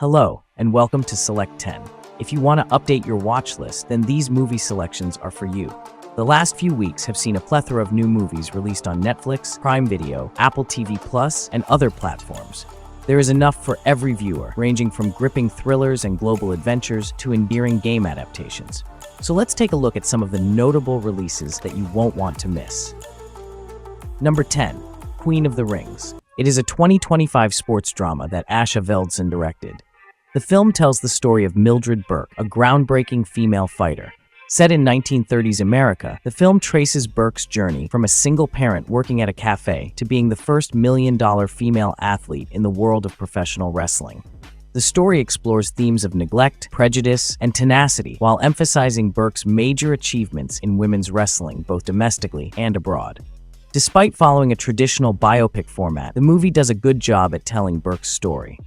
Hello, and welcome to Select 10. If you want to update your watch list, then these movie selections are for you. The last few weeks have seen a plethora of new movies released on Netflix, Prime Video, Apple TV Plus, and other platforms. There is enough for every viewer, ranging from gripping thrillers and global adventures to endearing game adaptations. So let's take a look at some of the notable releases that you won't want to miss. Number 10. Queen of the Rings. It is a 2025 sports drama that Asha Veldsen directed. The film tells the story of Mildred Burke, a groundbreaking female fighter. Set in 1930s America, the film traces Burke's journey from a single parent working at a cafe to being the first million-dollar female athlete in the world of professional wrestling. The story explores themes of neglect, prejudice, and tenacity while emphasizing Burke's major achievements in women's wrestling both domestically and abroad. Despite following a traditional biopic format, the movie does a good job at telling Burke's story.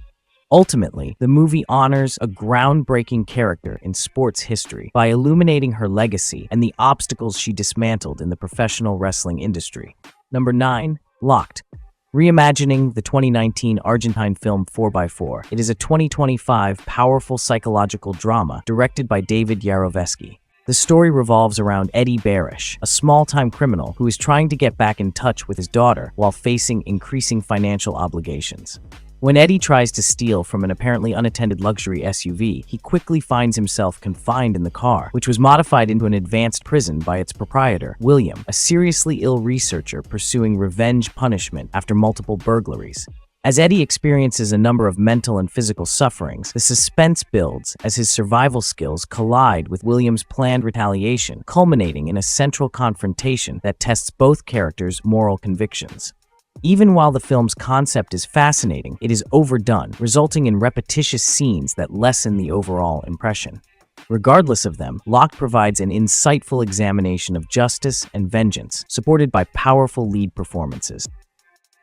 Ultimately, the movie honors a groundbreaking character in sports history by illuminating her legacy and the obstacles she dismantled in the professional wrestling industry. Number 9. Locked. Reimagining the 2019 Argentine film 4x4, it is a 2025 powerful psychological drama directed by David Yarovesky. The story revolves around Eddie Barish, a small-time criminal who is trying to get back in touch with his daughter while facing increasing financial obligations. When Eddie tries to steal from an apparently unattended luxury SUV, he quickly finds himself confined in the car, which was modified into an advanced prison by its proprietor, William, a seriously ill researcher pursuing revenge punishment after multiple burglaries. As Eddie experiences a number of mental and physical sufferings, the suspense builds as his survival skills collide with William's planned retaliation, culminating in a central confrontation that tests both characters' moral convictions. Even while the film's concept is fascinating, it is overdone, resulting in repetitious scenes that lessen the overall impression. Regardless of them, Locked provides an insightful examination of justice and vengeance, supported by powerful lead performances.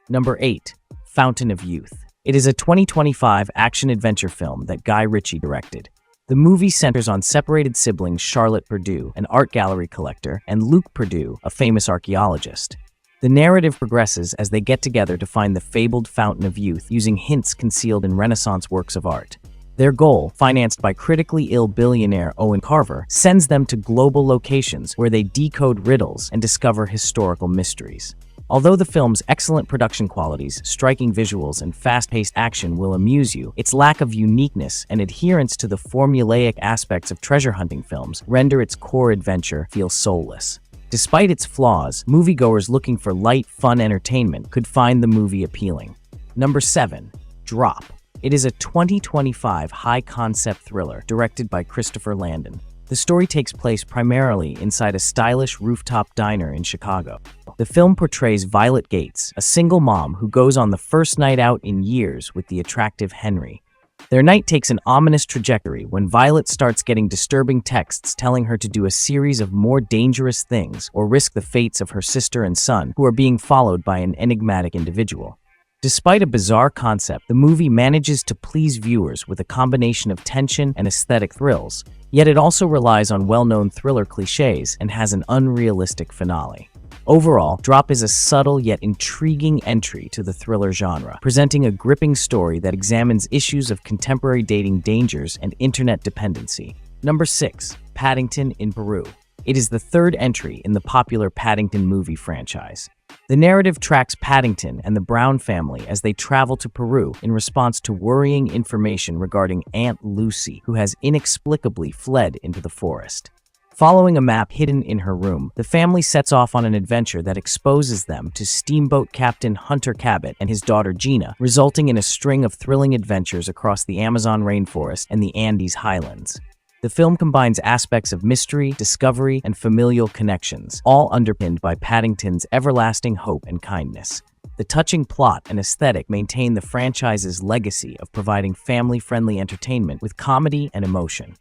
Number 8. Fountain of Youth. It is a 2025 action-adventure film that Guy Ritchie directed. The movie centers on separated siblings Charlotte Purdue, an art gallery collector, and Luke Purdue, a famous archaeologist. The narrative progresses as they get together to find the fabled Fountain of Youth using hints concealed in Renaissance works of art. Their goal, financed by critically ill billionaire Owen Carver, sends them to global locations where they decode riddles and discover historical mysteries. Although the film's excellent production qualities, striking visuals, and fast-paced action will amuse you, its lack of uniqueness and adherence to the formulaic aspects of treasure hunting films render its core adventure feel soulless. Despite its flaws, moviegoers looking for light, fun entertainment could find the movie appealing. Number 7. Drop. It is a 2025 high-concept thriller directed by Christopher Landon. The story takes place primarily inside a stylish rooftop diner in Chicago. The film portrays Violet Gates, a single mom who goes on the first night out in years with the attractive Henry. Their night takes an ominous trajectory when Violet starts getting disturbing texts telling her to do a series of more dangerous things or risk the fates of her sister and son, who are being followed by an enigmatic individual. Despite a bizarre concept, the movie manages to please viewers with a combination of tension and aesthetic thrills, yet it also relies on well-known thriller cliches and has an unrealistic finale. Overall, Drop is a subtle yet intriguing entry to the thriller genre, presenting a gripping story that examines issues of contemporary dating dangers and internet dependency. Number 6. Paddington in Peru. It is the third entry in the popular Paddington movie franchise. The narrative tracks Paddington and the Brown family as they travel to Peru in response to worrying information regarding Aunt Lucy, who has inexplicably fled into the forest. Following a map hidden in her room, the family sets off on an adventure that exposes them to steamboat captain Hunter Cabot and his daughter Gina, resulting in a string of thrilling adventures across the Amazon rainforest and the Andes highlands. The film combines aspects of mystery, discovery, and familial connections, all underpinned by Paddington's everlasting hope and kindness. The touching plot and aesthetic maintain the franchise's legacy of providing family-friendly entertainment with comedy and emotion.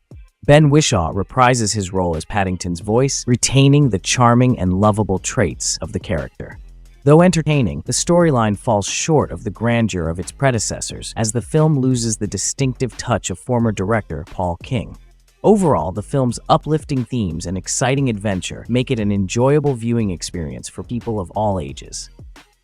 Ben Whishaw reprises his role as Paddington's voice, retaining the charming and lovable traits of the character. Though entertaining, the storyline falls short of the grandeur of its predecessors, as the film loses the distinctive touch of former director Paul King. Overall, the film's uplifting themes and exciting adventure make it an enjoyable viewing experience for people of all ages.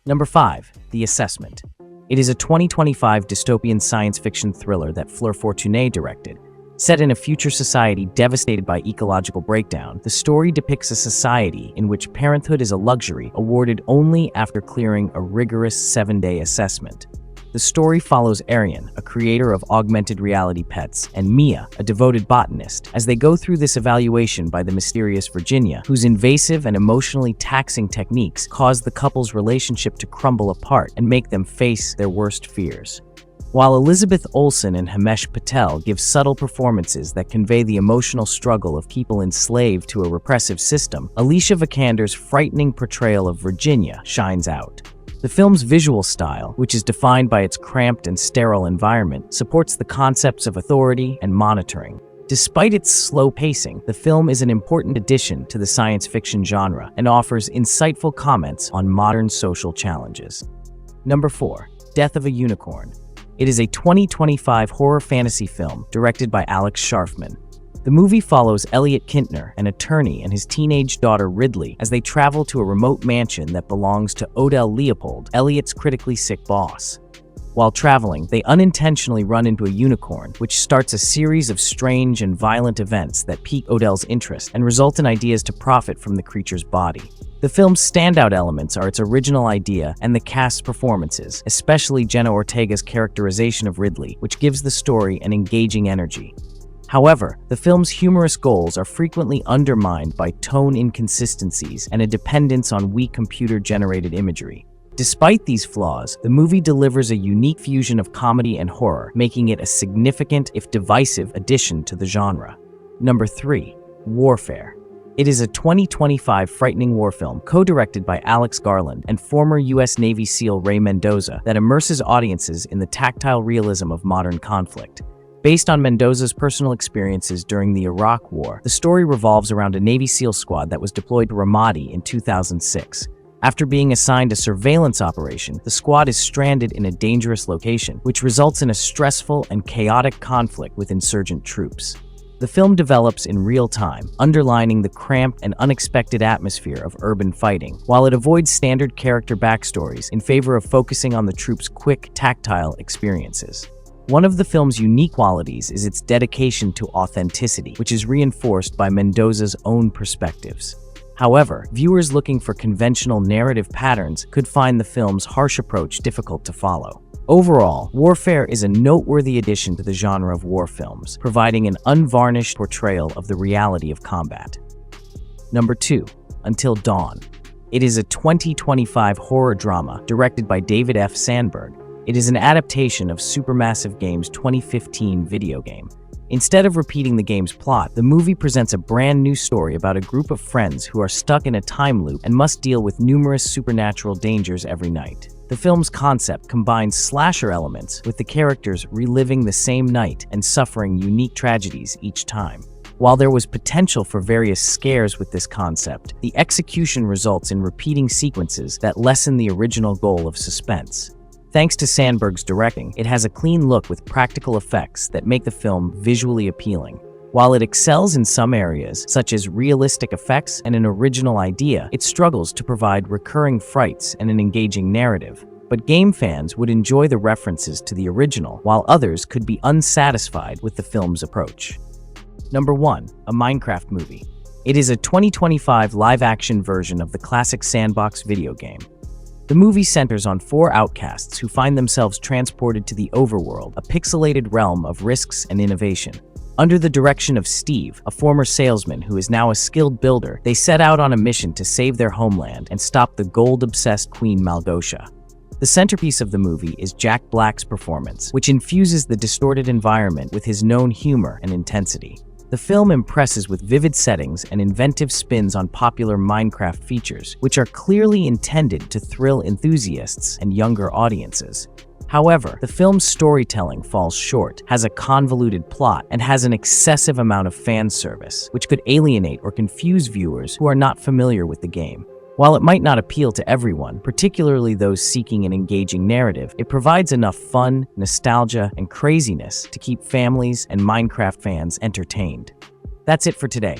Number 5. The Assessment. It is a 2025 dystopian science fiction thriller that Fleur Fortuné directed. Set in a future society devastated by ecological breakdown, the story depicts a society in which parenthood is a luxury awarded only after clearing a rigorous 7-day assessment. The story follows Arian, a creator of augmented reality pets, and Mia, a devoted botanist, as they go through this evaluation by the mysterious Virginia, whose invasive and emotionally taxing techniques cause the couple's relationship to crumble apart and make them face their worst fears. While Elizabeth Olsen and Himesh Patel give subtle performances that convey the emotional struggle of people enslaved to a repressive system, Alicia Vikander's frightening portrayal of Virginia shines out. The film's visual style, which is defined by its cramped and sterile environment, supports the concepts of authority and monitoring. Despite its slow pacing, the film is an important addition to the science fiction genre and offers insightful comments on modern social challenges. Number 4. Death of a Unicorn. It is a 2025 horror fantasy film directed by Alex Sharfman. The movie follows Elliot Kintner, an attorney, and his teenage daughter Ridley as they travel to a remote mansion that belongs to Odell Leopold, Elliot's critically sick boss. While traveling, they unintentionally run into a unicorn, which starts a series of strange and violent events that pique Odell's interest and result in ideas to profit from the creature's body. The film's standout elements are its original idea and the cast's performances, especially Jenna Ortega's characterization of Ridley, which gives the story an engaging energy. However, the film's humorous goals are frequently undermined by tone inconsistencies and a dependence on weak computer-generated imagery. Despite these flaws, the movie delivers a unique fusion of comedy and horror, making it a significant, if divisive, addition to the genre. Number 3. Warfare. It is a 2025 frightening war film co-directed by Alex Garland and former U.S. Navy SEAL Ray Mendoza that immerses audiences in the tactile realism of modern conflict. Based on Mendoza's personal experiences during the Iraq War, the story revolves around a Navy SEAL squad that was deployed to Ramadi in 2006. After being assigned a surveillance operation, the squad is stranded in a dangerous location, which results in a stressful and chaotic conflict with insurgent troops. The film develops in real time, underlining the cramped and unexpected atmosphere of urban fighting, while it avoids standard character backstories in favor of focusing on the troops' quick, tactile experiences. One of the film's unique qualities is its dedication to authenticity, which is reinforced by Mendoza's own perspectives. However, viewers looking for conventional narrative patterns could find the film's harsh approach difficult to follow. Overall, Warfare is a noteworthy addition to the genre of war films, providing an unvarnished portrayal of the reality of combat. Number 2. Until Dawn. It is a 2025 horror drama directed by David F. Sandberg. It is an adaptation of Supermassive Games' 2015 video game. Instead of repeating the game's plot, the movie presents a brand new story about a group of friends who are stuck in a time loop and must deal with numerous supernatural dangers every night. The film's concept combines slasher elements with the characters reliving the same night and suffering unique tragedies each time. While there was potential for various scares with this concept, the execution results in repeating sequences that lessen the original goal of suspense. Thanks to Sandberg's directing, it has a clean look with practical effects that make the film visually appealing. While it excels in some areas, such as realistic effects and an original idea, it struggles to provide recurring frights and an engaging narrative. But game fans would enjoy the references to the original, while others could be unsatisfied with the film's approach. Number 1. A Minecraft movie. It is a 2025 live-action version of the classic sandbox video game. The movie centers on 4 outcasts who find themselves transported to the overworld, a pixelated realm of risks and innovation. Under the direction of Steve, a former salesman who is now a skilled builder, they set out on a mission to save their homeland and stop the gold-obsessed Queen Malgosha. The centerpiece of the movie is Jack Black's performance, which infuses the distorted environment with his known humor and intensity. The film impresses with vivid settings and inventive spins on popular Minecraft features, which are clearly intended to thrill enthusiasts and younger audiences. However, the film's storytelling falls short, has a convoluted plot, and has an excessive amount of fan service, which could alienate or confuse viewers who are not familiar with the game. While it might not appeal to everyone, particularly those seeking an engaging narrative, it provides enough fun, nostalgia, and craziness to keep families and Minecraft fans entertained. That's it for today.